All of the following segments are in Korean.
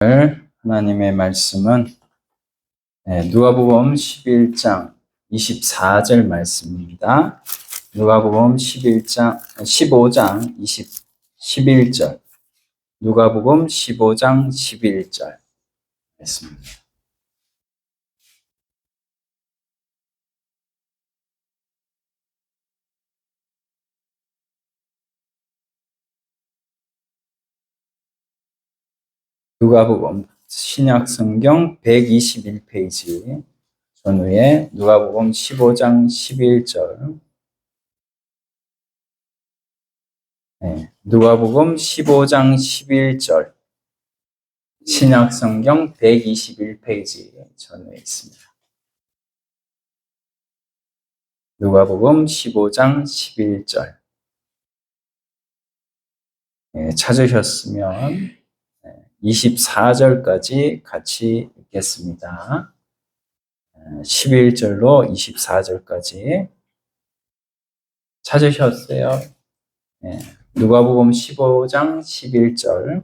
하나님의 말씀은 누가복음 11장 24절 말씀입니다. 누가복음 15장 11절 누가복음 15장 11절 말씀입니다. 누가복음 신약성경 121페이지 전후에 누가복음 15장 11절 누가복음 15장 11절 신약성경 121페이지 전후에 있습니다. 누가복음 15장 11절 찾으셨으면 24절까지 같이 읽겠습니다. 11절로 24절까지 찾으셨어요? 누가복음 15장 11절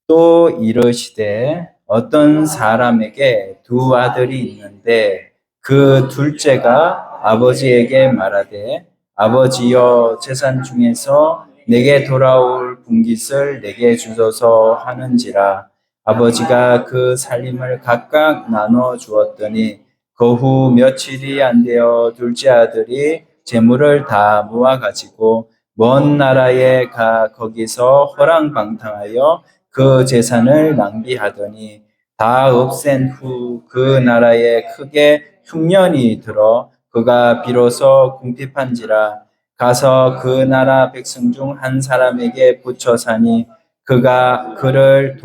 또 이르시되 어떤 사람에게 두 아들이 있는데 그 둘째가 아버지에게 말하되 아버지여 재산 중에서 내게 돌아올 분깃을 내게 주소서 하는지라 아버지가 그 살림을 각각 나눠 주었더니 그 후 며칠이 안 되어 둘째 아들이 재물을 다 모아 가지고 먼 나라에 가 거기서 허랑방탕하여 그 재산을 낭비하더니 다 없앤 후 그 나라에 크게 흉년이 들어 그가 비로소 궁핍한지라 가서 그 나라 백성 중 한 사람에게 붙여 사니 그가 그를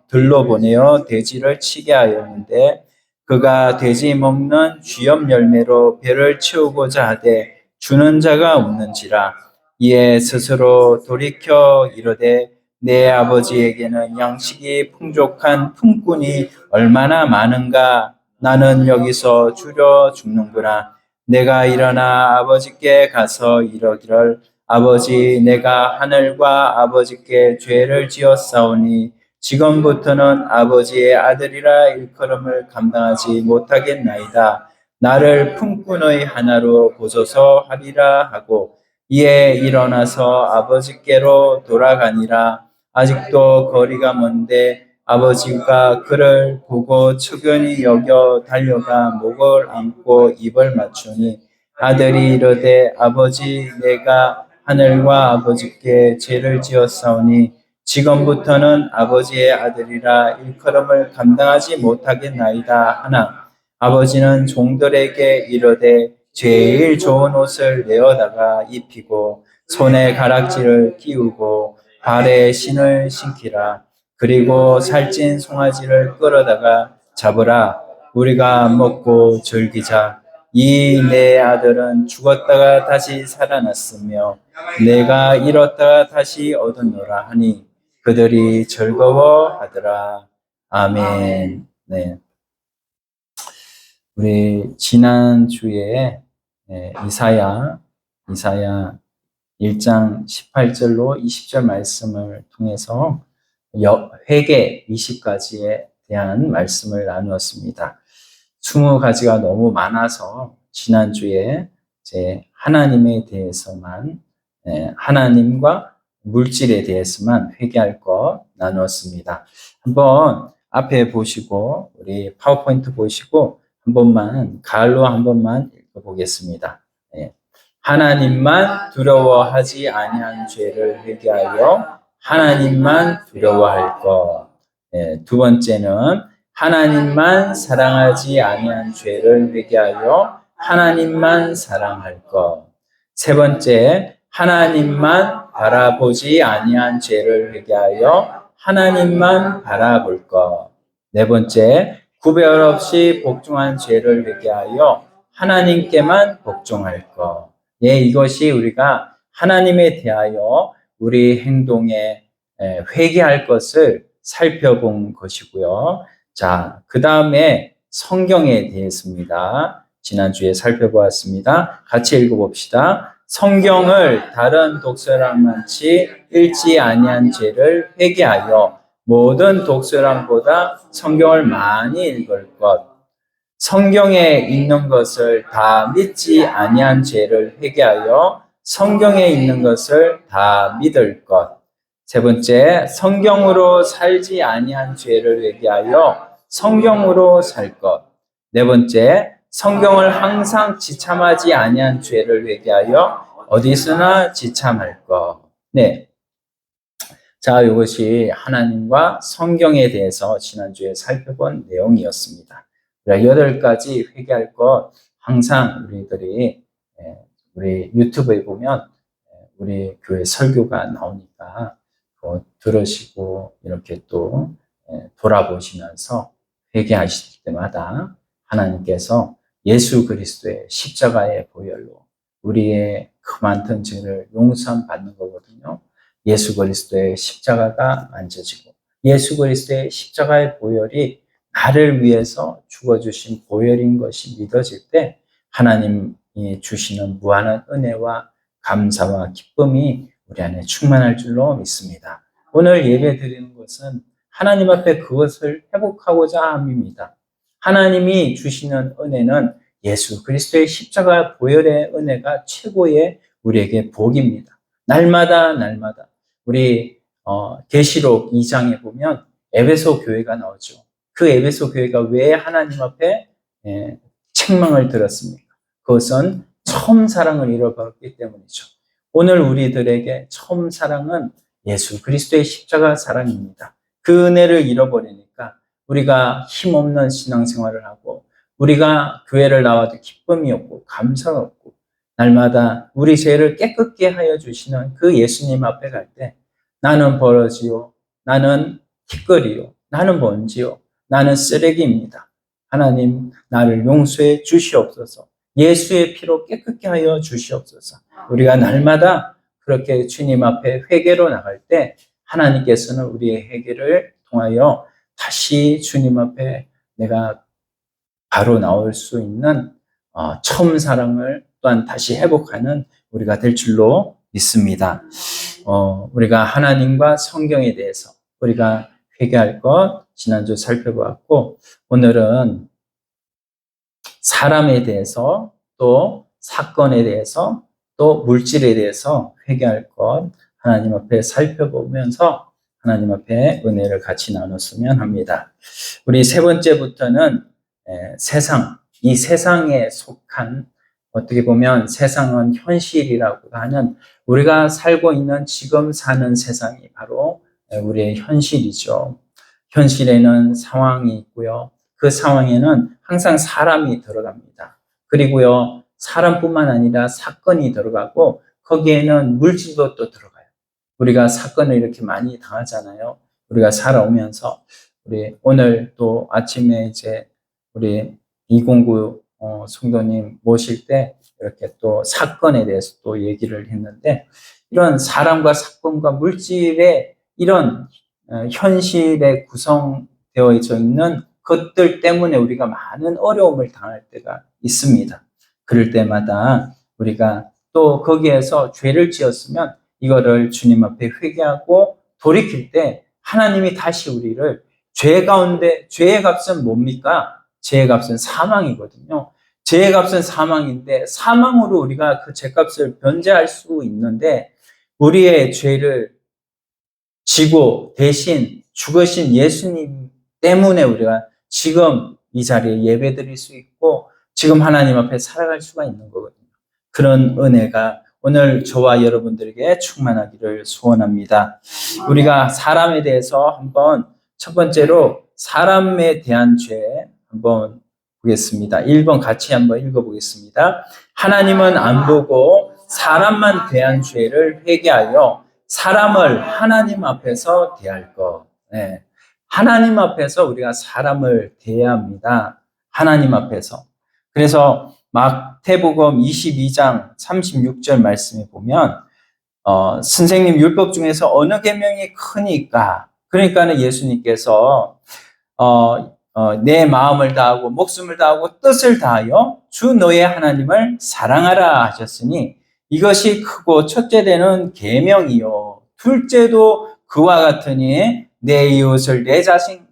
들로 보내어 돼지를 치게 하였는데 그가 돼지 먹는 쥐염 열매로 배를 채우고자 하되 주는 자가 없는지라 이에 스스로 돌이켜 이르되 내 아버지에게는 양식이 풍족한 품꾼이 얼마나 많은가 나는 여기서 줄여 죽는구나. 내가 일어나 아버지께 가서 이러기를 아버지 내가 하늘과 아버지께 죄를 지었사오니 지금부터는 아버지의 아들이라 일컬음을 감당하지 못하겠나이다. 나를 품꾼의 하나로 보소서 하리라 하고 이에 일어나서 아버지께로 돌아가니라. 아직도 거리가 먼데 아버지가 그를 보고 측은히 여겨 달려가 목을 안고 입을 맞추니 아들이 이르되 아버지 내가 하늘과 아버지께 죄를 지었사오니 지금부터는 아버지의 아들이라 일컬음을 감당하지 못하겠나이다 하나 아버지는 종들에게 이르되 제일 좋은 옷을 내어다가 입히고 손에 가락지를 끼우고 발에 신을 신기라. 그리고 살찐 송아지를 끌어다가 잡으라. 우리가 먹고 즐기자. 이 내 아들은 죽었다가 다시 살아났으며 내가 잃었다가 다시 얻었노라 하니 그들이 즐거워하더라. 아멘. 네. 우리 지난주에 이사야 1장 18절로 20절 말씀을 통해서 회개 20가지에 대한 말씀을 나누었습니다. 20가지가 너무 많아서 지난주에 하나님에 대해서만 하나님과 물질에 대해서만 회개할 것 나누었습니다. 한번 앞에 보시고 우리 파워포인트 보시고 한 번만 가을로 한 번만 읽어보겠습니다. 하나님만 두려워하지 아니한 죄를 회개하여 하나님만 두려워할 것. 두 번째는 하나님만 사랑하지 아니한 죄를 회개하여 하나님만 사랑할 것. 세 번째, 하나님만 바라보지 아니한 죄를 회개하여 하나님만 바라볼 것. 네 번째, 구별 없이 복종한 죄를 회개하여 하나님께만 복종할 것. 이것이 우리가 하나님에 대하여 우리 행동에 회개할 것을 살펴본 것이고요. 자, 그 다음에 성경에 대해서입니다. 지난주에 살펴보았습니다. 같이 읽어봅시다. 성경을 다른 독서랑 같이 읽지 아니한 죄를 회개하여 모든 독서량보다 성경을 많이 읽을 것. 성경에 있는 것을 다 믿지 아니한 죄를 회개하여 성경에 있는 것을 다 믿을 것. 세 번째, 성경으로 살지 아니한 죄를 회개하여 성경으로 살 것. 네 번째, 성경을 항상 지참하지 아니한 죄를 회개하여 어디서나 지참할 것. 네. 자, 이것이 하나님과 성경에 대해서 지난주에 살펴본 내용이었습니다. 8가지 회개할 것 항상 우리들이 우리 유튜브에 보면 우리 교회 설교가 나오니까 들으시고 이렇게 또 돌아보시면서 회개하실 때마다 하나님께서 예수 그리스도의 십자가의 보혈로 우리의 그 많던 죄를 용서 받는 거거든요. 예수 그리스도의 십자가가 만져지고 예수 그리스도의 십자가의 보혈이 나를 위해서 죽어주신 보혈인 것이 믿어질 때 하나님이 주시는 무한한 은혜와 감사와 기쁨이 우리 안에 충만할 줄로 믿습니다. 오늘 예배 드리는 것은 하나님 앞에 그것을 회복하고자 함입니다. 하나님이 주시는 은혜는 예수 그리스도의 십자가 보혈의 은혜가 최고의 우리에게 복입니다. 날마다 우리 계시록 2장에 보면 에베소 교회가 나오죠. 그 에베소 교회가 왜 하나님 앞에 책망을 들었습니까? 그것은 처음 사랑을 잃어버렸기 때문이죠. 오늘 우리들에게 처음 사랑은 예수 그리스도의 십자가 사랑입니다. 그 은혜를 잃어버리니까 우리가 힘없는 신앙생활을 하고 우리가 교회를 나와도 기쁨이 없고 감사가 없고 날마다 우리 죄를 깨끗게 하여 주시는 그 예수님 앞에 갈 때 나는 버러지요, 나는 티끌이요, 나는 먼지요, 나는 쓰레기입니다. 하나님 나를 용서해 주시옵소서. 예수의 피로 깨끗게 하여 주시옵소서. 우리가 날마다 그렇게 주님 앞에 회개로 나갈 때 하나님께서는 우리의 회개를 통하여 다시 주님 앞에 내가 바로 나올 수 있는 처음 사랑을 또한 다시 회복하는 우리가 될 줄로 믿습니다. 우리가 하나님과 성경에 대해서 우리가 회개할 것 지난주 살펴보았고 오늘은 사람에 대해서 또 사건에 대해서 또 물질에 대해서 회개할 것 하나님 앞에 살펴보면서 하나님 앞에 은혜를 같이 나눴으면 합니다. 우리 세 번째부터는 세상, 이 세상에 속한 어떻게 보면 세상은 현실이라고 하는 우리가 살고 있는 지금 사는 세상이 바로 우리의 현실이죠. 현실에는 상황이 있고요. 그 상황에는 항상 사람이 들어갑니다. 그리고요, 사람뿐만 아니라 사건이 들어가고 거기에는 물질도 또 들어가요. 우리가 사건을 이렇게 많이 당하잖아요. 우리가 살아오면서 우리 오늘 또 아침에 이제 우리 209 성도님 모실 때 이렇게 또 사건에 대해서 또 얘기를 했는데 이런 사람과 사건과 물질의 이런 현실에 구성되어 있는 것들 때문에 우리가 많은 어려움을 당할 때가 있습니다. 그럴 때마다 우리가 또 거기에서 죄를 지었으면 이거를 주님 앞에 회개하고 돌이킬 때 하나님이 다시 우리를 죄 가운데 죄의 값은 뭡니까? 죄의 값은 사망이거든요. 죄의 값은 사망인데 사망으로 우리가 그 죄값을 변제할 수 있는데 우리의 죄를 지고 대신 죽으신 예수님 때문에 우리가 지금 이 자리에 예배드릴 수 있고 지금 하나님 앞에 살아갈 수가 있는 거거든요. 그런 은혜가 오늘 저와 여러분들에게 충만하기를 소원합니다. 우리가 사람에 대해서 한번 첫 번째로 사람에 대한 죄 한번 보겠습니다. 1번 같이 한번 읽어보겠습니다. 하나님은 안 보고 사람만 대한 죄를 회개하여 사람을 하나님 앞에서 대할 것. 네. 하나님 앞에서 우리가 사람을 대해야 합니다. 하나님 앞에서. 그래서 마태복음 22장 36절 말씀에 보면 선생님 율법 중에서 어느 계명이 크니까? 그러니까는 예수님께서 내 마음을 다하고 목숨을 다하고 뜻을 다하여 주 너의 하나님을 사랑하라 하셨으니 이것이 크고 첫째 되는 계명이요 둘째도 그와 같으니 내 이웃을 내 자신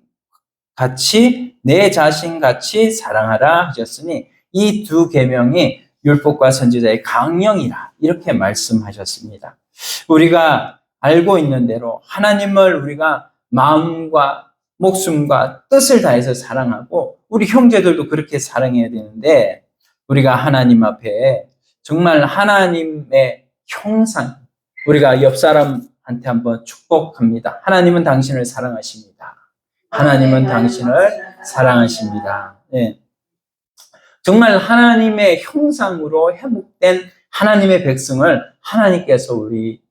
같이 사랑하라 하셨으니 이 두 계명이 율법과 선지자의 강령이라 이렇게 말씀하셨습니다. 우리가 알고 있는 대로 하나님을 우리가 마음과 목숨과 뜻을 다해서 사랑하고 우리 형제들도 그렇게 사랑해야 되는데 우리가 하나님 앞에 정말 하나님의 형상, 우리가 옆 사람한테 한번 축복합니다. 하나님은 당신을 사랑하십니다. 하나님은 당신을 사랑하십니다. 네. 정말 하나님의 형상으로 회복된 하나님의 백성을 하나님께서 우리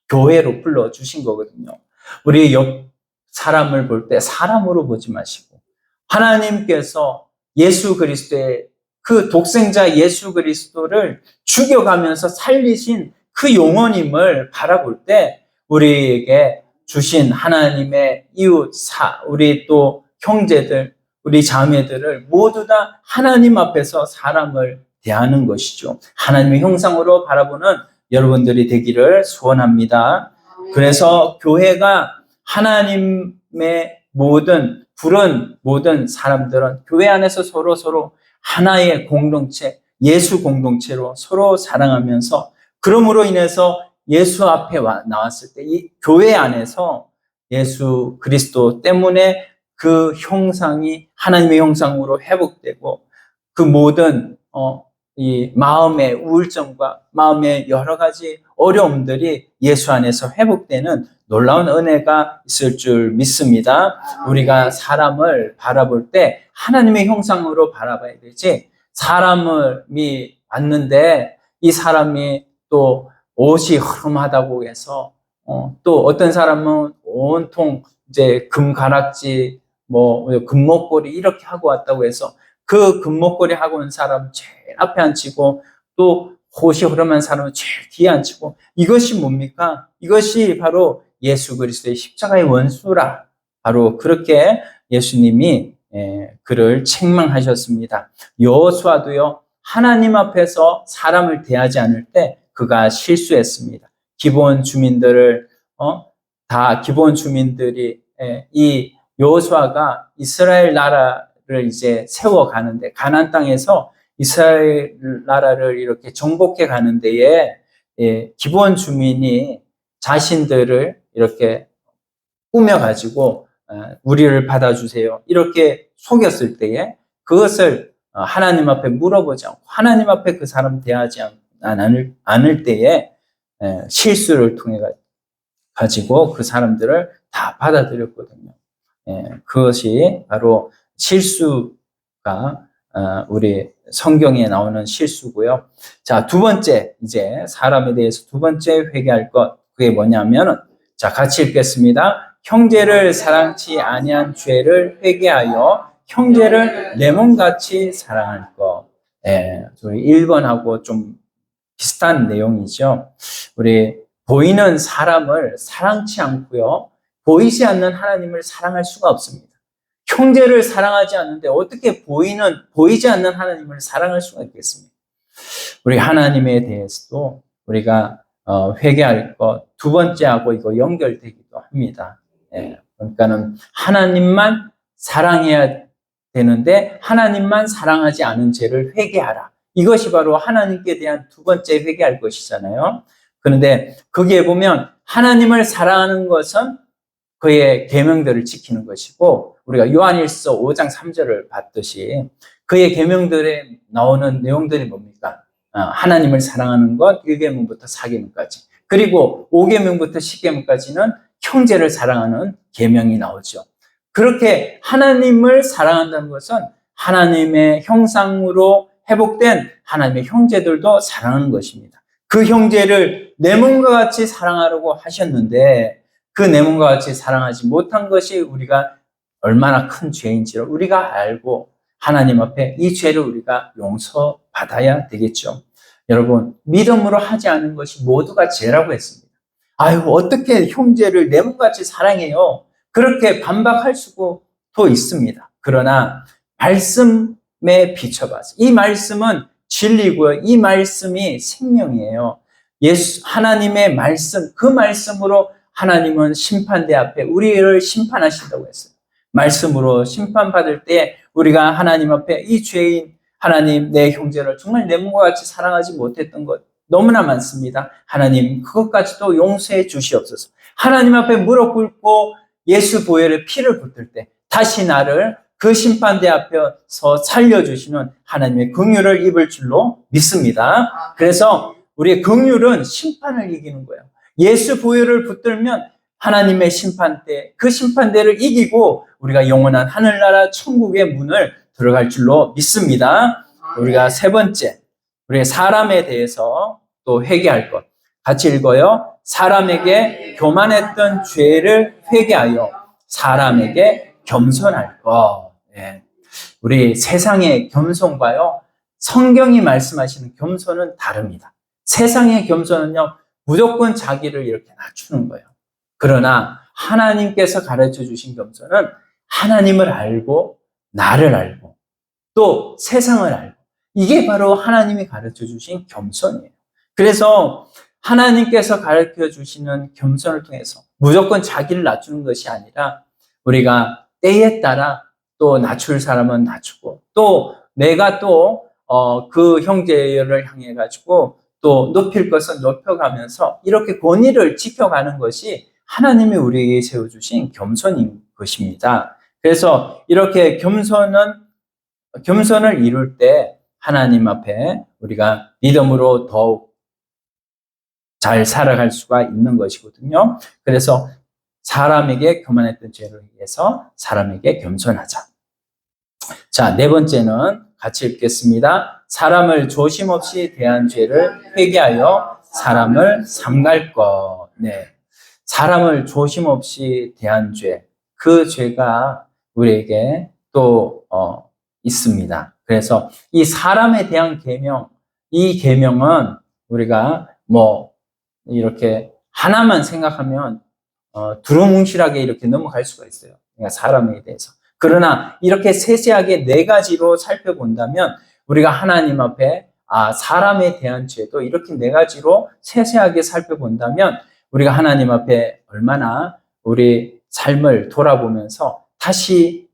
교회로 불러주신 거거든요. 우리 옆 사람을 볼 때 사람으로 보지 마시고 하나님께서 예수 그리스도의 그 독생자 예수 그리스도를 죽여가면서 살리신 그 영혼임을 바라볼 때 우리에게 주신 하나님의 이웃, 우리 또 형제들, 우리 자매들을 모두 다 하나님 앞에서 사람을 대하는 것이죠. 하나님의 형상으로 바라보는 여러분들이 되기를 소원합니다. 그래서 교회가 하나님의 부른 모든 사람들은 교회 안에서 서로 하나의 공동체, 예수 공동체로 서로 사랑하면서 그러므로 인해서 예수 앞에 나왔을 때 이 교회 안에서 예수 그리스도 때문에 그 형상이 하나님의 형상으로 회복되고 그 모든 이 마음의 우울증과 마음의 여러 가지 어려움들이 예수 안에서 회복되는 놀라운 은혜가 있을 줄 믿습니다. 우리가 사람을 바라볼 때 하나님의 형상으로 바라봐야 되지 사람이 왔는데 이 사람이 또 옷이 흐름하다고 해서 또 어떤 사람은 온통 이제 금가락지 금목걸이 이렇게 하고 왔다고 해서 그 금목걸이 하고 온 사람 제일 앞에 앉히고 또 옷이 흐름한 사람은 제일 뒤에 앉히고 이것이 뭡니까? 이것이 바로 예수 그리스도의 십자가의 원수라. 바로 그렇게 예수님이 그를 책망하셨습니다. 여호수아도요 하나님 앞에서 사람을 대하지 않을 때 그가 실수했습니다. 기본 주민들이 이 여호수아가 이스라엘 나라를 이제 세워가는데 가나안 땅에서 이스라엘 나라를 이렇게 정복해 가는 데에 기본 주민이 자신들을 이렇게 꾸며가지고 우리를 받아주세요. 이렇게 속였을 때에 그것을 하나님 앞에 물어보지 않고 하나님 앞에 그 사람 대하지 않을 때에 실수를 통해 가지고 그 사람들을 다 받아들였거든요. 그것이 바로 실수가 우리 성경에 나오는 실수고요. 자, 두 번째 이제 사람에 대해서 두 번째 회개할 것 그게 뭐냐면은 자 같이 읽겠습니다. 형제를 사랑치 아니한 죄를 회개하여 형제를 내 몸같이 사랑할 것. 저희 1번하고 좀 비슷한 내용이죠. 우리 보이는 사람을 사랑치 않고요. 보이지 않는 하나님을 사랑할 수가 없습니다. 형제를 사랑하지 않는데 어떻게 보이지 않는 하나님을 사랑할 수가 있겠습니까? 우리 하나님에 대해서도 우리가 회개할 것 두 번째하고 이거 연결되기도 합니다. 그러니까는 하나님만 사랑해야 되는데 하나님만 사랑하지 않은 죄를 회개하라. 이것이 바로 하나님께 대한 두 번째 회개할 것이잖아요. 그런데 거기에 보면 하나님을 사랑하는 것은 그의 계명들을 지키는 것이고 우리가 요한일서 5장 3절을 봤듯이 그의 계명들에 나오는 내용들이 뭡니까? 하나님을 사랑하는 것 1계명부터 4계명까지 그리고 5계명부터 10계명까지는 형제를 사랑하는 계명이 나오죠. 그렇게 하나님을 사랑한다는 것은 하나님의 형상으로 회복된 하나님의 형제들도 사랑하는 것입니다. 그 형제를 내 몸과 같이 사랑하라고 하셨는데 그 내 몸과 같이 사랑하지 못한 것이 우리가 얼마나 큰 죄인지를 우리가 알고 하나님 앞에 이 죄를 우리가 용서받아야 되겠죠. 여러분, 믿음으로 하지 않은 것이 모두가 죄라고 했습니다. 아유, 어떻게 형제를 내 몸같이 사랑해요? 그렇게 반박할 수도 있습니다. 그러나 말씀에 비춰봐서 이 말씀은 진리고요. 이 말씀이 생명이에요. 하나님의 말씀, 그 말씀으로 하나님은 심판대 앞에 우리를 심판하신다고 했어요. 말씀으로 심판받을 때 우리가 하나님 앞에 이 죄인 하나님 내 형제를 정말 내 몸과 같이 사랑하지 못했던 것 너무나 많습니다. 하나님 그것까지도 용서해 주시옵소서. 하나님 앞에 무릎 꿇고 예수 보혈의 피를 붙을 때 다시 나를 그 심판대 앞에서 살려주시는 하나님의 긍휼을 입을 줄로 믿습니다. 그래서 우리의 긍휼은 심판을 이기는 거예요. 예수 보혈을 붙들면 하나님의 심판대, 그 심판대를 이기고 우리가 영원한 하늘나라 천국의 문을 들어갈 줄로 믿습니다. 우리가 세 번째, 우리의 사람에 대해서 또 회개할 것. 같이 읽어요. 사람에게 교만했던 죄를 회개하여 사람에게 겸손할 것. 네. 우리 세상의 겸손과요, 성경이 말씀하시는 겸손은 다릅니다. 세상의 겸손은요, 무조건 자기를 이렇게 낮추는 거예요. 그러나 하나님께서 가르쳐 주신 겸손은 하나님을 알고 나를 알고 또 세상을 알고 이게 바로 하나님이 가르쳐 주신 겸손이에요. 그래서 하나님께서 가르쳐 주시는 겸손을 통해서 무조건 자기를 낮추는 것이 아니라 우리가 때에 따라 또 낮출 사람은 낮추고 또 내가 또 그 형제를 향해 가지고 또 높일 것은 높여가면서 이렇게 권위를 지켜가는 것이 하나님이 우리에게 세워주신 겸손인 것입니다. 그래서 이렇게 겸손을 이룰 때 하나님 앞에 우리가 믿음으로 더욱 잘 살아갈 수가 있는 것이거든요. 그래서 사람에게 교만했던 죄를 위해서 사람에게 겸손하자. 자, 네 번째는 같이 읽겠습니다. 사람을 조심 없이 대한 죄를 회개하여 사람을 삼갈 것. 네. 사람을 조심 없이 대한 죄. 그 죄가 우리에게 또 있습니다. 그래서 이 사람에 대한 계명, 이 계명은 우리가 뭐 이렇게 하나만 생각하면 두루뭉실하게 이렇게 넘어갈 수가 있어요. 그러니까 사람에 대해서. 그러나 이렇게 세세하게 네 가지로 살펴본다면 우리가 하나님 앞에 사람에 대한 죄도 이렇게 네 가지로 세세하게 살펴본다면 우리가 하나님 앞에 얼마나 우리 삶을 돌아보면서 다시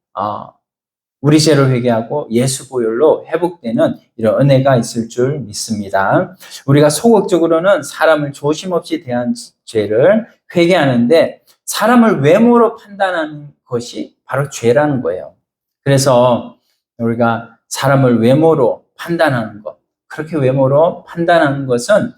우리 죄를 회개하고 예수 보혈로 회복되는 이런 은혜가 있을 줄 믿습니다. 우리가 소극적으로는 사람을 조심 없이 대한 죄를 회개하는데 사람을 외모로 판단하는 것이 바로 죄라는 거예요. 그래서 우리가 사람을 외모로 판단하는 것, 그렇게 외모로 판단하는 것은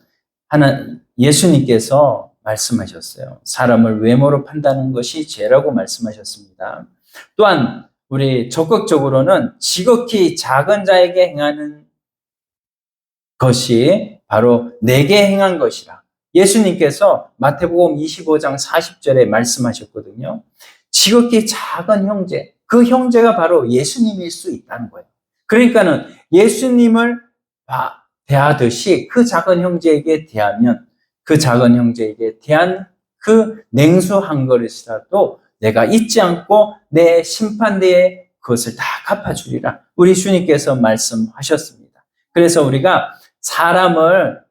예수님께서 말씀하셨어요. 사람을 외모로 판단하는 것이 죄라고 말씀하셨습니다. 또한 우리 적극적으로는 지극히 작은 자에게 행하는 것이 바로 내게 행한 것이라. 예수님께서 마태복음 25장 40절에 말씀하셨거든요. 지극히 작은 형제, 그 형제가 바로 예수님일 수 있다는 거예요. 그러니까는 예수님을 대하듯이 그 작은 형제에게 대하면 그 작은 형제에게 대한 그 냉수 한 그릇이라도 내가 잊지 않고 내 심판대에 그것을 다 갚아주리라. 우리 주님께서 말씀하셨습니다. 그래서 우리가 사람을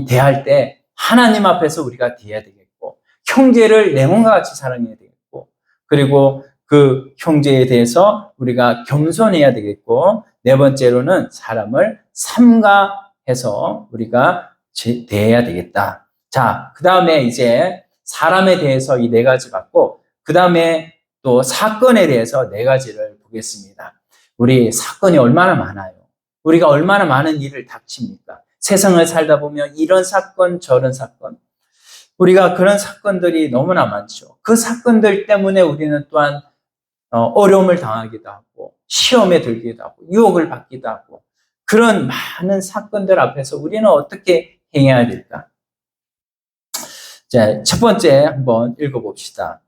대할 때 하나님 앞에서 우리가 대해야 되겠고 형제를 내 몸과 같이 사랑해야 되겠고 그리고 그 형제에 대해서 우리가 겸손해야 되겠고 네 번째로는 사람을 삼가해서 우리가 대해야 되겠다. 자, 그 다음에 이제 사람에 대해서 이 네 가지 봤고 그 다음에 또 사건에 대해서 네 가지를 보겠습니다. 우리 사건이 얼마나 많아요. 우리가 얼마나 많은 일을 닥칩니까? 세상을 살다 보면 이런 사건 저런 사건 우리가 그런 사건들이 너무나 많죠. 그 사건들 때문에 우리는 또한 어려움을 당하기도 하고 시험에 들기도 하고 유혹을 받기도 하고 그런 많은 사건들 앞에서 우리는 어떻게 행해야 될까? 자, 첫 번째 한번 읽어봅시다.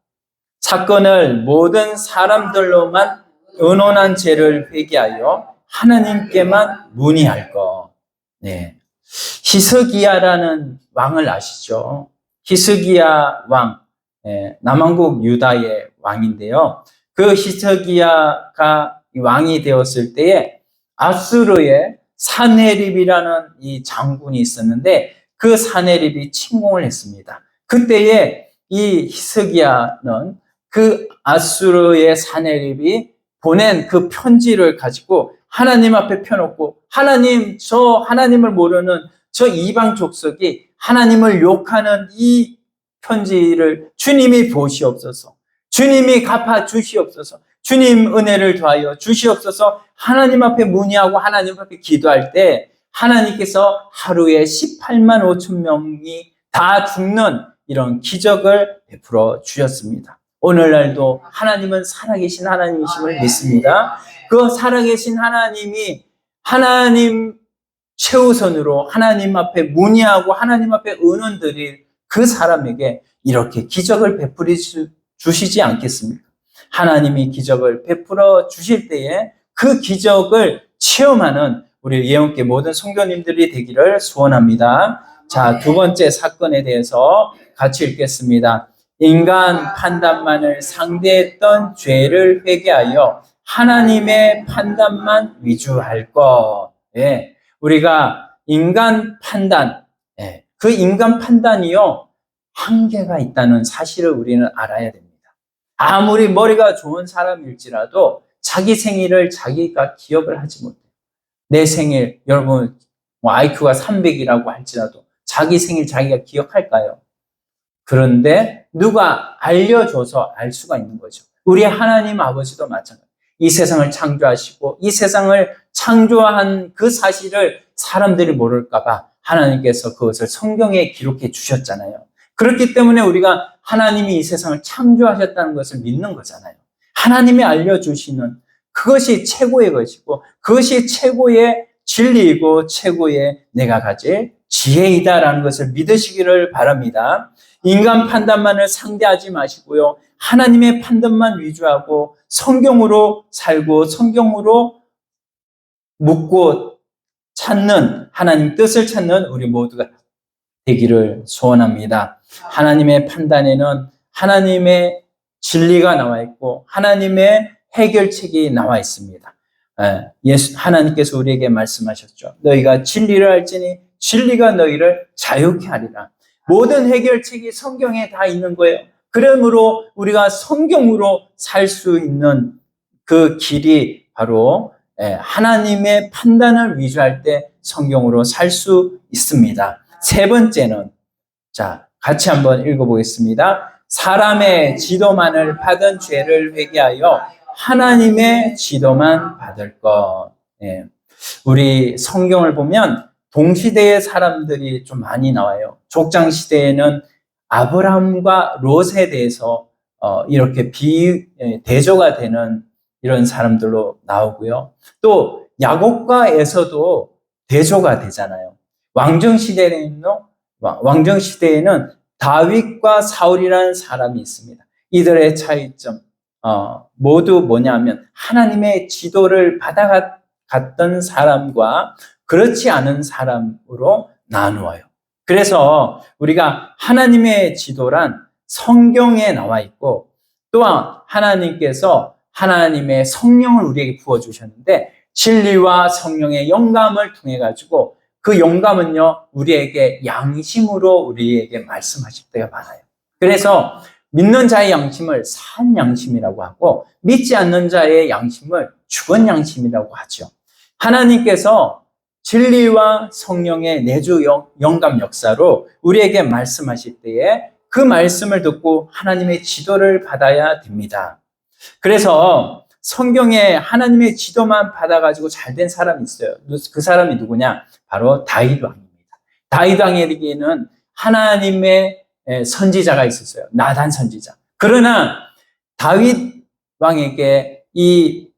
사건을 모든 사람들로만 의논한 죄를 회개하여 하나님께만 문의할 것. 네. 히스기야라는 왕을 아시죠? 히스기야 왕, 남왕국 유다의 왕인데요. 그 히스기야가 왕이 되었을 때에 아수르의 사네립이라는 이 장군이 있었는데 그 사네립이 침공을 했습니다. 그때에 이 히스기야는 그 아수르의 사내립이 보낸 그 편지를 가지고 하나님 앞에 펴놓고, 하나님, 저 하나님을 모르는 저 이방 족속이 하나님을 욕하는 이 편지를 주님이 보시옵소서, 주님이 갚아 주시옵소서, 주님 은혜를 더하여 주시옵소서. 하나님 앞에 문의하고 하나님 앞에 기도할 때 하나님께서 하루에 18만 5천 명이 다 죽는 이런 기적을 베풀어 주셨습니다. 오늘날도 하나님은 살아계신 하나님이심을 믿습니다. 그 살아계신 하나님이 하나님 최우선으로 하나님 앞에 문의하고 하나님 앞에 의논 드릴 그 사람에게 이렇게 기적을 베풀어 주시지 않겠습니까? 하나님이 기적을 베풀어 주실 때에 그 기적을 체험하는 우리 예언계 모든 성도님들이 되기를 소원합니다. 자, 두 번째 사건에 대해서 같이 읽겠습니다. 인간 판단만을 상대했던 죄를 회개하여 하나님의 판단만 위주할 것. 예, 우리가 인간 판단, 그 인간 판단이요, 한계가 있다는 사실을 우리는 알아야 됩니다. 아무리 머리가 좋은 사람일지라도 자기 생일을 자기가 기억을 하지 못해요. 내 생일, 여러분, IQ가 300이라고 할지라도 자기 생일 자기가 기억할까요? 그런데 누가 알려줘서 알 수가 있는 거죠. 우리 하나님 아버지도 마찬가지예요. 이 세상을 창조하시고 이 세상을 창조한 그 사실을 사람들이 모를까 봐 하나님께서 그것을 성경에 기록해 주셨잖아요. 그렇기 때문에 우리가 하나님이 이 세상을 창조하셨다는 것을 믿는 거잖아요. 하나님이 알려주시는 그것이 최고의 것이고 그것이 최고의 진리이고 최고의 내가 가질 지혜이다라는 것을 믿으시기를 바랍니다. 인간 판단만을 상대하지 마시고요. 하나님의 판단만 위주하고 성경으로 살고 성경으로 묻고 찾는 하나님 뜻을 찾는 우리 모두가 되기를 소원합니다. 하나님의 판단에는 하나님의 진리가 나와 있고 하나님의 해결책이 나와 있습니다. 하나님께서 우리에게 말씀하셨죠. 너희가 진리를 알지니 진리가 너희를 자유케 하리라. 모든 해결책이 성경에 다 있는 거예요. 그러므로 우리가 성경으로 살 수 있는 그 길이 바로 하나님의 판단을 위주할 때 성경으로 살 수 있습니다. 세 번째는, 자, 같이 한번 읽어보겠습니다. 사람의 지도만을 받은 죄를 회개하여 하나님의 지도만 받을 것. 우리 성경을 보면 동시대의 사람들이 좀 많이 나와요. 족장시대에는 아브라함과 롯에 대해서 이렇게 대조가 되는 이런 사람들로 나오고요. 또 야곱과 에서도 대조가 되잖아요. 왕정시대에는 다윗과 사울이라는 사람이 있습니다. 이들의 차이점 모두 뭐냐면 하나님의 지도를 받아갔던 사람과 그렇지 않은 사람으로 나누어요. 그래서 우리가 하나님의 지도란 성경에 나와 있고 또한 하나님께서 하나님의 성령을 우리에게 부어주셨는데 진리와 성령의 영감을 통해 가지고 그 영감은요 우리에게 양심으로 우리에게 말씀하실 때가 많아요. 그래서 믿는 자의 양심을 산 양심이라고 하고 믿지 않는 자의 양심을 죽은 양심이라고 하죠. 하나님께서 진리와 성령의 내주 영감 역사로 우리에게 말씀하실 때에 그 말씀을 듣고 하나님의 지도를 받아야 됩니다. 그래서 성경에 하나님의 지도만 받아가지고 잘된 사람이 있어요. 그 사람이 누구냐? 바로 다윗 왕입니다. 다윗 왕에게는 하나님의 선지자가 있었어요. 나단 선지자. 그러나 다윗 왕에게 이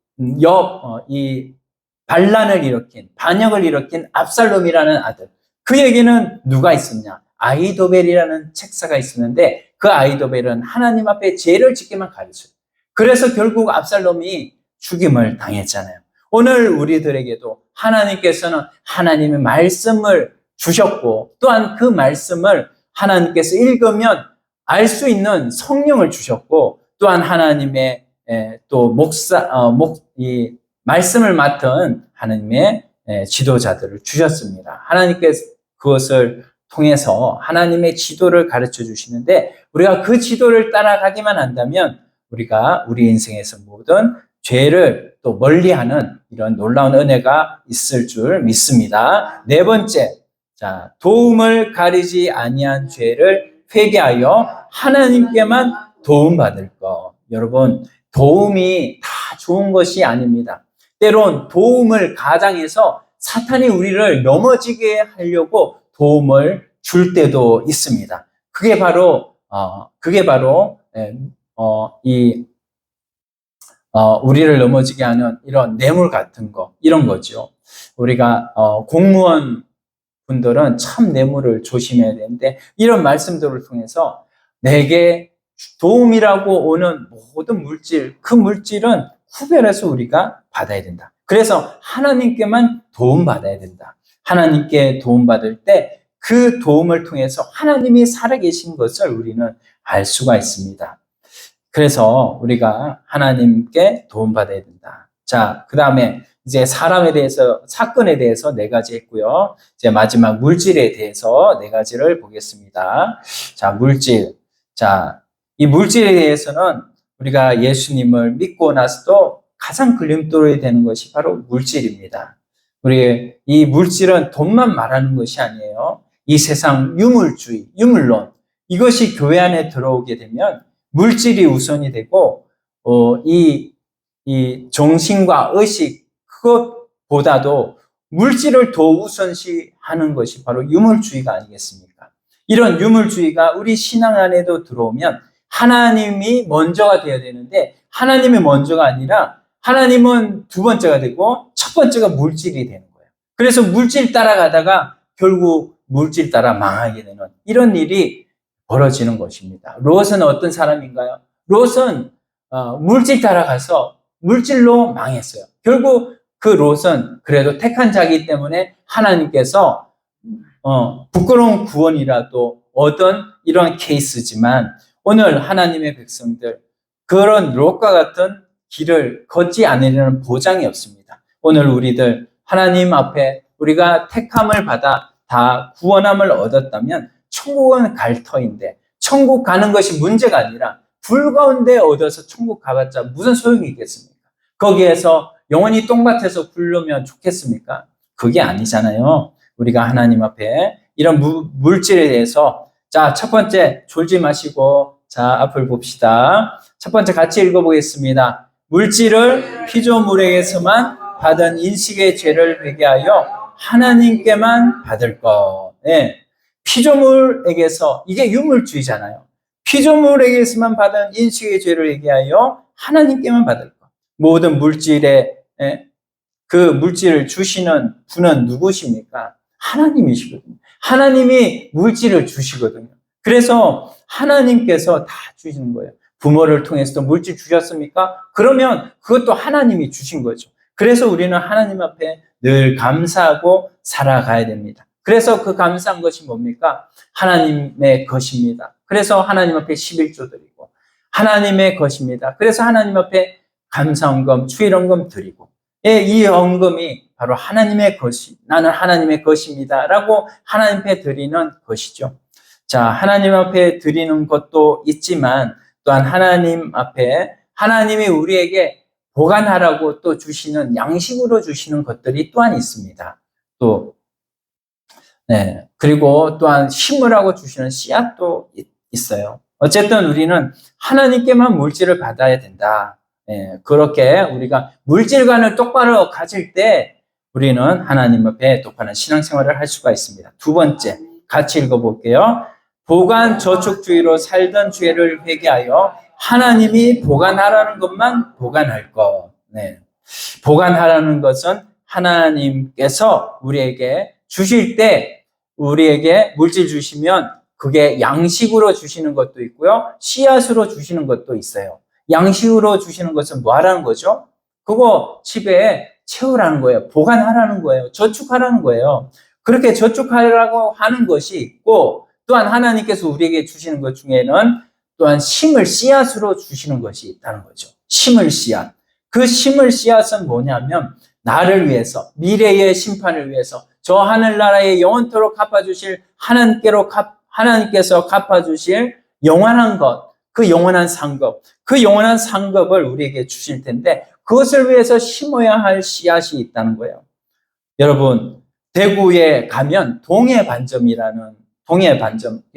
반역을 일으킨 압살롬이라는 아들. 그에게는 누가 있었냐? 아히도벨이라는 책사가 있었는데 그 아히도벨은 하나님 앞에 죄를 짓기만 가르쳐요. 그래서 결국 압살롬이 죽임을 당했잖아요. 오늘 우리들에게도 하나님께서는 하나님의 말씀을 주셨고 또한 그 말씀을 하나님께서 읽으면 알 수 있는 성령을 주셨고 또한 하나님의 또 이 말씀을 맡은 하나님의 지도자들을 주셨습니다. 하나님께서 그것을 통해서 하나님의 지도를 가르쳐 주시는데 우리가 그 지도를 따라가기만 한다면 우리가 우리 인생에서 모든 죄를 또 멀리하는 이런 놀라운 은혜가 있을 줄 믿습니다. 네 번째, 자, 도움을 가리지 아니한 죄를 회개하여 하나님께만 도움받을 것. 여러분, 도움이 다 좋은 것이 아닙니다. 때론 도움을 가장해서 사탄이 우리를 넘어지게 하려고 도움을 줄 때도 있습니다. 그게 바로 우리를 넘어지게 하는 이런 뇌물 같은 거, 이런 거죠. 우리가 공무원 분들은 참 뇌물을 조심해야 되는데 이런 말씀들을 통해서 내게 도움이라고 오는 모든 물질, 그 물질은 구별해서 우리가 받아야 된다. 그래서 하나님께만 도움받아야 된다. 하나님께 도움받을 때 그 도움을 통해서 하나님이 살아계신 것을 우리는 알 수가 있습니다. 그래서 우리가 하나님께 도움받아야 된다. 자, 그 다음에 이제 사람에 대해서, 사건에 대해서 네 가지 했고요. 이제 마지막 물질에 대해서 네 가지를 보겠습니다. 자, 물질. 자, 이 물질에 대해서는 우리가 예수님을 믿고 나서도 가장 걸림돌이 되는 것이 바로 물질입니다. 우리 이 물질은 돈만 말하는 것이 아니에요. 이 세상 유물주의, 유물론, 이것이 교회 안에 들어오게 되면 물질이 우선이 되고 이 정신과 의식 그것보다도 물질을 더 우선시하는 것이 바로 유물주의가 아니겠습니까? 이런 유물주의가 우리 신앙 안에도 들어오면 하나님이 먼저가 되어야 되는데 하나님이 먼저가 아니라 하나님은 두 번째가 되고 첫 번째가 물질이 되는 거예요. 그래서 물질 따라가다가 결국 물질 따라 망하게 되는 이런 일이 벌어지는 것입니다. 롯은 어떤 사람인가요? 롯은 물질 따라가서 물질로 망했어요. 결국 그 롯은 그래도 택한 자이기 때문에 하나님께서 부끄러운 구원이라도 얻은 이런 케이스지만 오늘 하나님의 백성들 그런 롯과 같은 길을 걷지 않으려는 보장이 없습니다. 오늘 우리들 하나님 앞에 우리가 택함을 받아 다 구원함을 얻었다면 천국은 갈 터인데 천국 가는 것이 문제가 아니라 불 가운데 얻어서 천국 가봤자 무슨 소용이 있겠습니까? 거기에서 영원히 똥밭에서 굴르면 좋겠습니까? 그게 아니잖아요. 우리가 하나님 앞에 이런 물질에 대해서 자, 첫 번째 졸지 마시고 자, 앞을 봅시다. 첫 번째 같이 읽어보겠습니다. 물질을 피조물에게서만 받은 인식의 죄를 회개하여 하나님께만 받을 것. 네. 피조물에게서, 이게 유물주의잖아요. 피조물에게서만 받은 인식의 죄를 회개하여 하나님께만 받을 것. 모든 물질에 그 물질을 주시는 분은 누구십니까? 하나님이시거든요. 하나님이 물질을 주시거든요. 그래서 하나님께서 다 주시는 거예요. 부모를 통해서도 물질 주셨습니까? 그러면 그것도 하나님이 주신 거죠. 그래서 우리는 하나님 앞에 늘 감사하고 살아가야 됩니다. 그래서 그 감사한 것이 뭡니까? 하나님의 것입니다. 그래서 하나님 앞에 11조 드리고 하나님의 것입니다. 그래서 하나님 앞에 감사헌금, 추일헌금 드리고 이 헌금이 바로 하나님의 것이 나는 하나님의 것입니다 라고 하나님 앞에 드리는 것이죠. 자, 하나님 앞에 드리는 것도 있지만 또한 하나님 앞에 하나님이 우리에게 보관하라고 또 주시는 양식으로 주시는 것들이 또한 있습니다. 또 그리고 또한 심으라고 주시는 씨앗도 있어요. 어쨌든 우리는 하나님께만 물질을 받아야 된다. 그렇게 우리가 물질관을 똑바로 가질 때 우리는 하나님 앞에 똑바른 신앙생활을 할 수가 있습니다. 두 번째, 같이 읽어볼게요. 보관 저축주의로 살던 죄를 회개하여 하나님이 보관하라는 것만 보관할 것. 보관하라는 것은 하나님께서 우리에게 주실 때 우리에게 물질 주시면 그게 양식으로 주시는 것도 있고요. 씨앗으로 주시는 것도 있어요. 양식으로 주시는 것은 뭐 하라는 거죠? 그거 집에 채우라는 거예요. 보관하라는 거예요. 저축하라는 거예요. 그렇게 저축하라고 하는 것이 있고 또한 하나님께서 우리에게 주시는 것 중에는 또한 심을 씨앗으로 주시는 것이 있다는 거죠. 심을 씨앗. 그 심을 씨앗은 뭐냐면 나를 위해서, 미래의 심판을 위해서, 저 하늘나라에 영원토록 갚아주실 하나님께서 갚아주실 영원한 것, 그 영원한 상급, 그 영원한 상급을 우리에게 주실 텐데 그것을 위해서 심어야 할 씨앗이 있다는 거예요. 여러분, 대구에 가면 동해반점,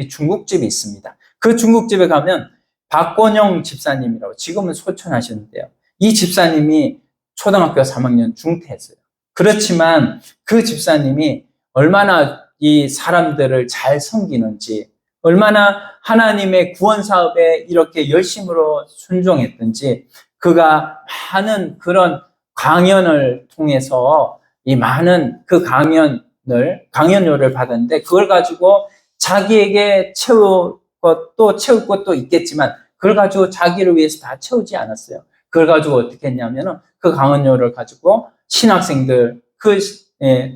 중국집이 있습니다. 그 중국집에 가면 박권영 집사님이라고, 지금은 소천하셨는데요. 이 집사님이 초등학교 3학년 중퇴했어요. 그렇지만 그 집사님이 얼마나 이 사람들을 잘 섬기는지, 얼마나 하나님의 구원 사업에 이렇게 열심으로 순종했든지, 그가 많은 그런 강연을 통해서 이 많은 그 강연료를 받았는데, 그걸 가지고 자기에게 채울 것도 있겠지만, 그걸 가지고 자기를 위해서 다 채우지 않았어요. 그걸 가지고 어떻게 했냐면은, 그 강연료를 가지고 신학생들,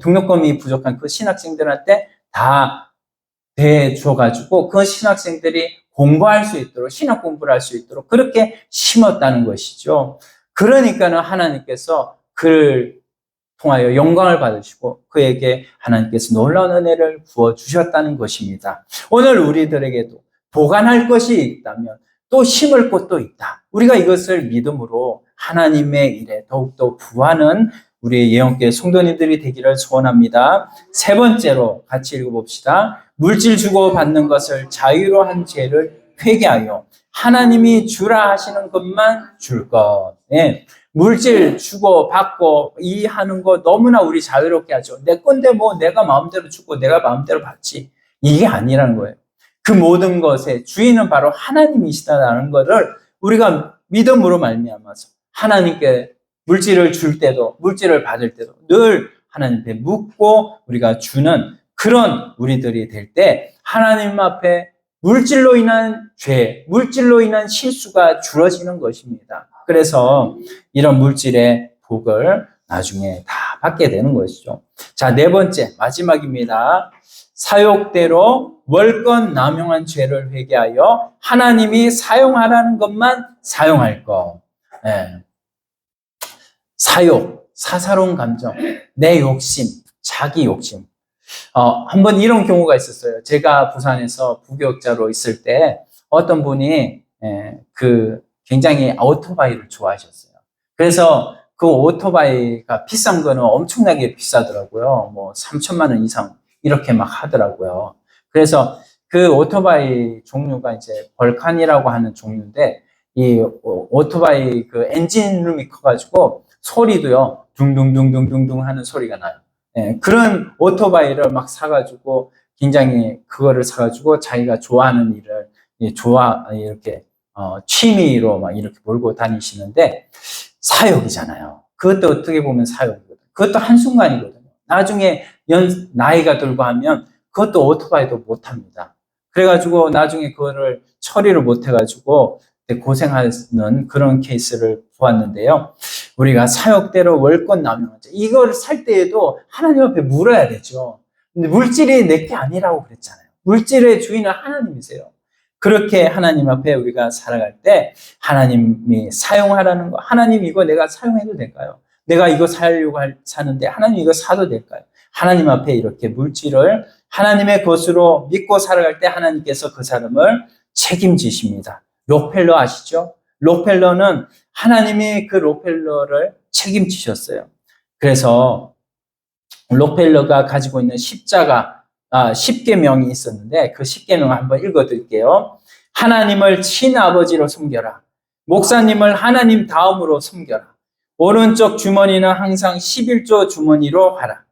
등록금이 부족한 그 신학생들한테 다 대줘가지고 그 신학생들이 공부할 수 있도록, 신학 공부를 할 수 있도록 그렇게 심었다는 것이죠. 그러니까는 하나님께서 그를 통하여 영광을 받으시고 그에게 하나님께서 놀라운 은혜를 부어주셨다는 것입니다. 오늘 우리들에게도 보관할 것이 있다면 또 심을 것도 있다. 우리가 이것을 믿음으로 하나님의 일에 더욱더 부하는 우리의 예언교회 성도님들이 되기를 소원합니다. 세 번째로 같이 읽어봅시다. 물질 주고 받는 것을 자유로 한 죄를 회개하여 하나님이 주라 하시는 것만 줄 것. 네. 물질 주고 받고 이 하는 거 너무나 우리 자유롭게 하죠. 내 건데 뭐 내가 마음대로 주고 내가 마음대로 받지. 이게 아니라는 거예요. 그 모든 것의 주인은 바로 하나님이시다라는 것을 우리가 믿음으로 말미암아서 하나님께 물질을 줄 때도, 물질을 받을 때도 늘 하나님께 묻고 우리가 주는 그런 우리들이 될 때 하나님 앞에 물질로 인한 죄, 물질로 인한 실수가 줄어지는 것입니다. 그래서 이런 물질의 복을 나중에 다 받게 되는 것이죠. 자, 네 번째, 마지막입니다. 사욕대로 월권 남용한 죄를 회개하여 하나님이 사용하라는 것만 사용할 것. 네. 사욕, 사사로운 감정, 내 욕심, 자기 욕심. 한번 이런 경우가 있었어요. 제가 부산에서 부교육자로 있을 때 어떤 분이 굉장히 오토바이를 좋아하셨어요. 그래서 그 오토바이가 비싼 거는 엄청나게 비싸더라고요. 뭐 3천만 원 이상 이렇게 막 하더라고요. 그래서 그 오토바이 종류가 이제 벌칸이라고 하는 종류인데 이 오토바이 그 엔진룸이 커가지고 소리도요 둥둥둥둥둥둥 하는 소리가 나요. 그런 오토바이를 막 사가지고 굉장히 그거를 사가지고 자기가 좋아하는 일을 이렇게 취미로 막 이렇게 몰고 다니시는데 사욕이잖아요. 그것도 어떻게 보면 사욕이거든요. 그것도 한순간이거든요. 나중에 나이가 들고 하면 그것도 오토바이도 못합니다. 그래가지고 나중에 그거를 처리를 못해가지고 고생하는 그런 케이스를 보았는데요. 우리가 사욕대로 월권 남용하죠. 이걸 살 때에도 하나님 앞에 물어야 되죠. 근데 물질이 내게 아니라고 그랬잖아요. 물질의 주인은 하나님이세요. 그렇게 하나님 앞에 우리가 살아갈 때 하나님이 사용하라는 거, 하나님 이거 내가 사용해도 될까요? 내가 이거 사는데 하나님 이거 사도 될까요? 하나님 앞에 이렇게 물질을 하나님의 것으로 믿고 살아갈 때 하나님께서 그 사람을 책임지십니다. 록펠러 아시죠? 록펠러는 하나님이 그 록펠러를 책임지셨어요. 그래서 록펠러가 가지고 있는 십계명이 있었는데 그 십계명을 한번 읽어드릴게요. 하나님을 친아버지로 섬겨라. 목사님을 하나님 다음으로 섬겨라. 오른쪽 주머니는 항상 11조 주머니로 하라.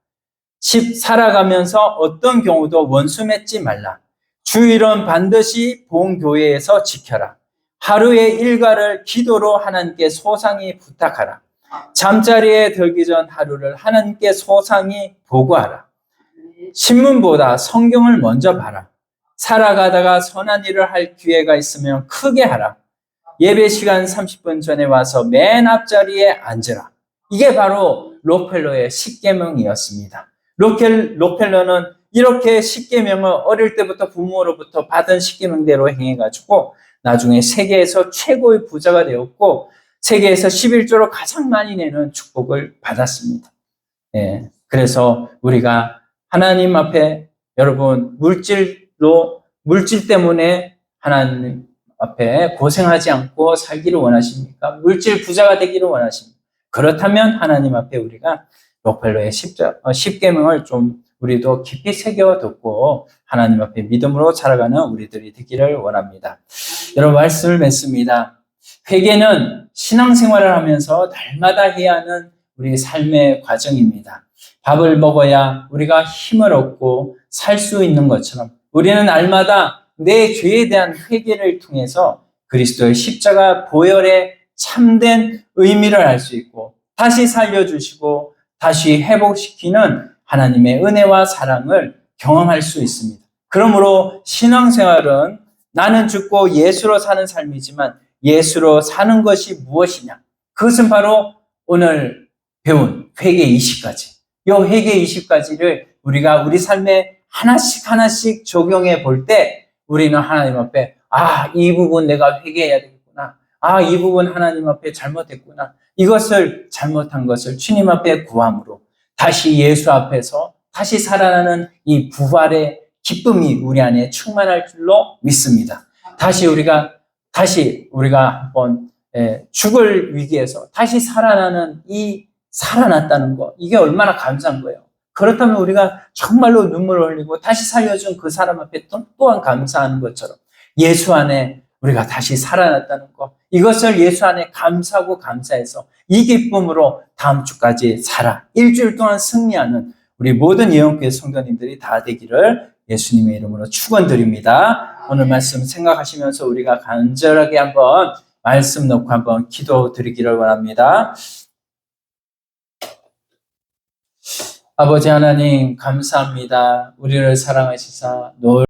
살아가면서 어떤 경우도 원수 맺지 말라. 주일은 반드시 본교회에서 지켜라. 하루의 일과를 기도로 하나님께 소상히 부탁하라. 잠자리에 들기 전 하루를 하나님께 소상히 보고하라. 신문보다 성경을 먼저 봐라. 살아가다가 선한 일을 할 기회가 있으면 크게 하라. 예배 시간 30분 전에 와서 맨 앞자리에 앉으라. 이게 바로 록펠러의 십계명이었습니다. 록펠러는 이렇게 십계명을 어릴 때부터 부모로부터 받은 십계명대로 행해가지고 나중에 세계에서 최고의 부자가 되었고 세계에서 11조로 가장 많이 내는 축복을 받았습니다. 그래서 우리가 하나님 앞에 여러분 물질 때문에 하나님 앞에 고생하지 않고 살기를 원하십니까? 물질 부자가 되기를 원하십니까? 그렇다면 하나님 앞에 우리가 록펠로의 10계명을 좀 우리도 깊이 새겨듣고 하나님 앞에 믿음으로 살아가는 우리들이 되기를 원합니다. 여러분 말씀을 맺습니다. 회개는 신앙생활을 하면서 날마다 해야 하는 우리 삶의 과정입니다. 밥을 먹어야 우리가 힘을 얻고 살 수 있는 것처럼 우리는 날마다 내 죄에 대한 회개를 통해서 그리스도의 십자가 보혈의 참된 의미를 알 수 있고 다시 살려주시고 다시 회복시키는 하나님의 은혜와 사랑을 경험할 수 있습니다. 그러므로 신앙생활은 나는 죽고 예수로 사는 삶이지만 예수로 사는 것이 무엇이냐? 그것은 바로 오늘 배운 회개 20가지. 이 회개 20가지를 우리가 우리 삶에 하나씩 적용해 볼 때 우리는 하나님 앞에 이 부분 내가 회개해야 되겠구나. 이 부분 하나님 앞에 잘못했구나. 이것을 잘못한 것을 주님 앞에 구함으로 다시 예수 앞에서 다시 살아나는 이 부활의 기쁨이 우리 안에 충만할 줄로 믿습니다. 다시 우리가 한번 죽을 위기에서 다시 살아나는 이 살아났다는 거, 이게 얼마나 감사한 거예요. 그렇다면 우리가 정말로 눈물을 흘리고 다시 살려준 그 사람 앞에 또한 감사하는 것처럼 예수 안에 우리가 다시 살아났다는 것, 이것을 예수 안에 감사하고 감사해서 이 기쁨으로 다음 주까지 일주일 동안 승리하는 우리 모든 예언교회 성도님들이 다 되기를 예수님의 이름으로 축원드립니다. 오늘 말씀 생각하시면서 우리가 간절하게 한번 말씀 놓고 한번 기도 드리기를 원합니다. 아버지 하나님 감사합니다. 우리를 사랑하시사